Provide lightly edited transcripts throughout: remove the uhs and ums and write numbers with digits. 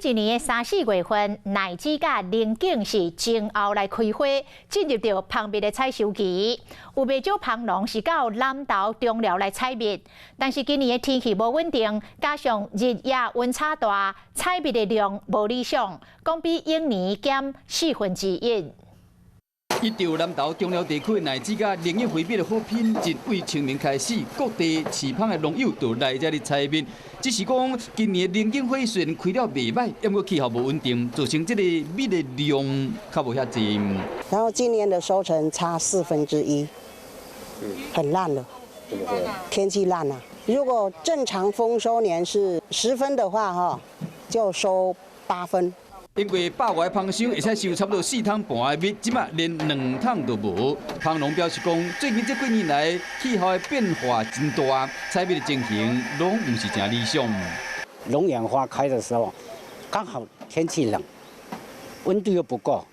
一年的3、4月份，奶子甲龙井是前后来开花，进入到蜂蜜的采收期。有袂少蜂农是到南投、中寮来采蜜，但是今年的天气无稳定，加上日夜温差大，采蜜的量无理想，讲比往年减1/4。依照南投中寮地区的奶子甲龙眼花蜜的好品，自为清明开始，各地饲蜂的农友都来这里采蜜。只是讲今年龙眼花虽然开了袂歹，不过气候无稳定，造成这个蜜的量较无遐济。然后今年的收成差1/4，很烂了。天气烂啊！如果正常丰收年是10分的话，就收8分。因为百外蜂箱会使收差不多4桶半的蜜，即马连2桶都无。蜂农表示讲，最近这几年来气候的变化真大，采蜜的情形拢唔是真理想。龙眼花开的时候，刚好天气冷，温度又不够，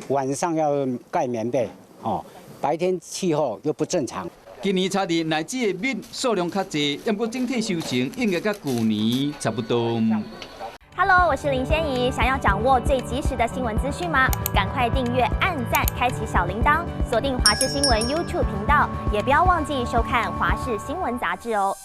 晚上要盖棉被，白天气候又不正常。今年采的奶子的蜜数量较济，不过整体收成应该甲旧年差不多。Hello， 我是林仙怡。想要掌握最及时的新闻资讯吗？赶快订阅、按赞、开启小铃铛，锁定华视新闻 YouTube 频道，也不要忘记收看《华视新闻》杂志哦。